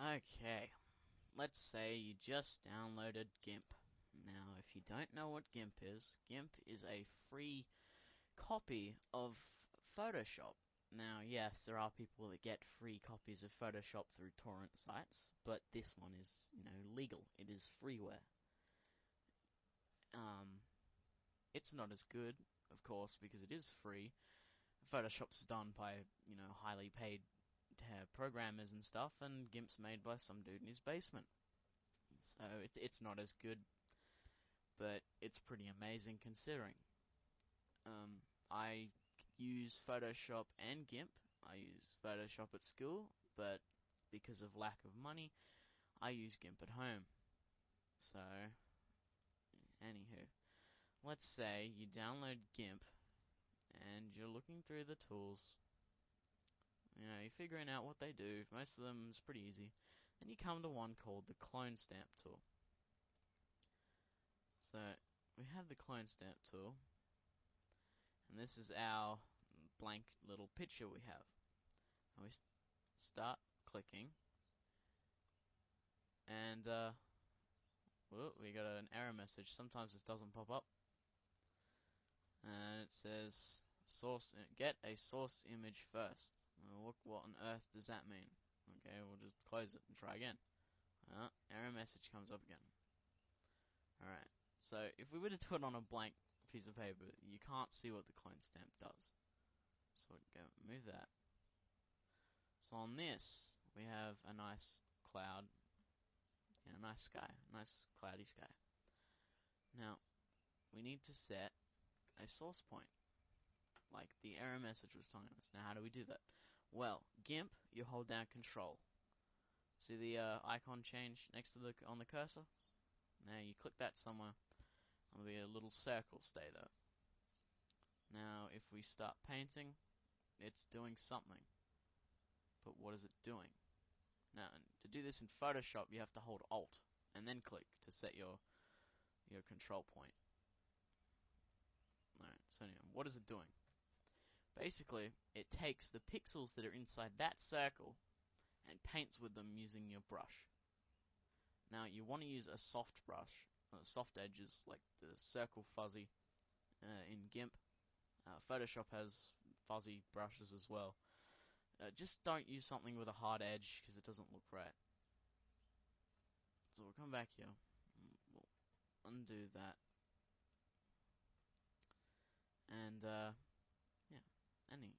Okay, let's say you just downloaded Gimp. Now, if you don't know what Gimp is a free copy of Photoshop. Now, yes, there are people that get free copies of Photoshop through torrent sites, but this one is, legal. It is freeware. It's not as good, of course, because it is free. Photoshop's done by, highly paid programmers and stuff, and Gimp's made by some dude in his basement. So it's not as good, but it's pretty amazing considering. I use Photoshop and Gimp. I use Photoshop at school, but because of lack of money, I use Gimp at home. So, anywho, let's say you download Gimp and you're looking through the tools. You're figuring out what they do. Most of them is pretty easy. Then you come to one called the clone stamp tool. So we have the clone stamp tool, and this is our blank little picture we have. And we start clicking, and we got an error message. Sometimes this doesn't pop up, and it says get a source image first. Well, look, what on earth does that mean? Okay, we'll just close it and try again. Error message comes up again. Alright, so if we were to do it on a blank piece of paper, you can't see what the clone stamp does. So we go move that. So on this, we have a nice cloud, a nice sky, nice cloudy sky. Now, we need to set a source point, like the error message was telling us. Now, how do we do that? Well, Gimp, you hold down Control. See the icon change next to on the cursor? Now you click that somewhere, there'll be a little circle stay there. Now, if we start painting, it's doing something. But what is it doing? Now, to do this in Photoshop, you have to hold Alt and then click to set your control point. Alright, so anyway, what is it doing? Basically, it takes the pixels that are inside that circle and paints with them using your brush. Now, you want to use a soft brush, soft edges like the circle fuzzy in Gimp. Photoshop has fuzzy brushes as well. Just don't use something with a hard edge because it doesn't look right. So we'll come back here. We'll undo that. And, yeah, anyway.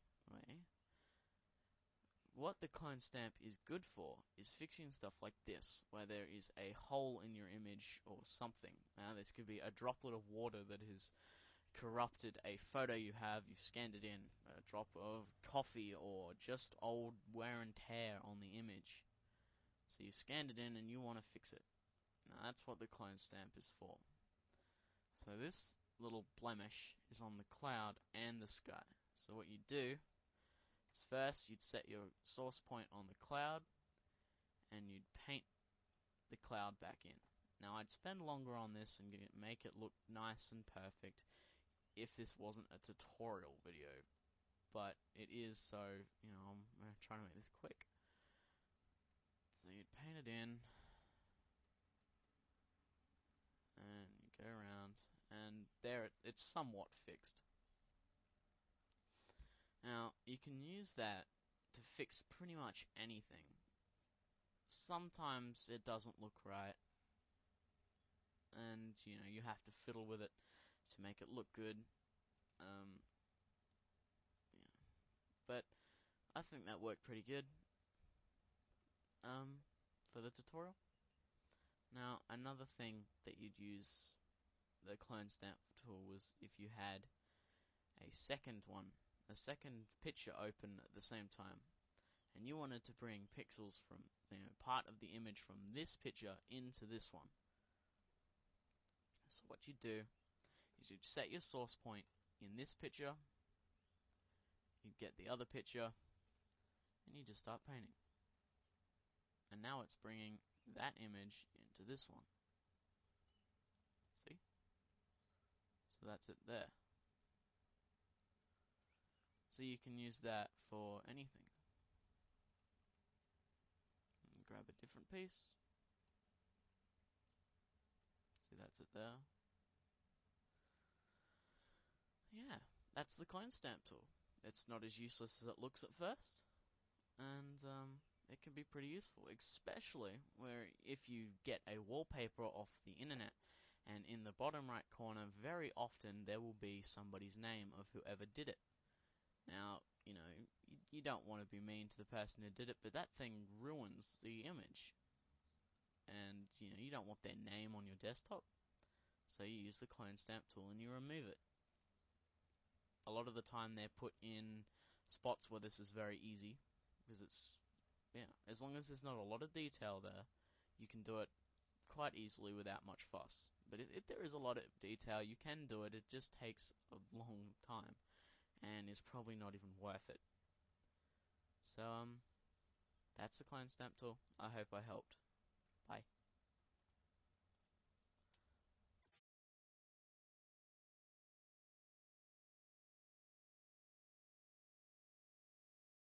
What the clone stamp is good for is fixing stuff like this, where there is a hole in your image or something. Now, this could be a droplet of water that has corrupted a photo you've scanned it in, a drop of coffee, or just old wear and tear on the image. So you scanned it in and you want to fix it. Now, that's what the clone stamp is for. So this little blemish is on the cloud and the sky. So what you do is first you'd set your source point on the cloud and you'd paint the cloud back in. Now I'd spend longer on this and make it look nice and perfect if this wasn't a tutorial video, but it is, so I'm trying to make this quick. So you'd paint it in and you go around, and there it's somewhat fixed. Now, you can use that to fix pretty much anything. Sometimes it doesn't look right, and you have to fiddle with it to make it look good. Yeah. But I think that worked pretty good for the tutorial. Now, another thing that you'd use the clone stamp tool was if you had a second picture open at the same time, and you wanted to bring pixels from part of the image from this picture into this one. So what you do is you'd set your source point in this picture, you'd get the other picture, and you just start painting. And now it's bringing that image into this one. See? So that's it there. So you can use that for anything. Grab grab a different piece. See, that's it there. Yeah, that's the clone stamp tool. It's not as useless as it looks at first, and it can be pretty useful, especially where if you get a wallpaper off the internet, and in the bottom right corner, very often there will be somebody's name of whoever did it. Now, you don't want to be mean to the person who did it, but that thing ruins the image. And, you don't want their name on your desktop. So you use the clone stamp tool and you remove it. A lot of the time they're put in spots where this is very easy, because as long as there's not a lot of detail there, you can do it quite easily without much fuss. But if there is a lot of detail, you can do it. It just takes a long time and is probably not even worth it. So, that's the clone stamp tool. I hope I helped.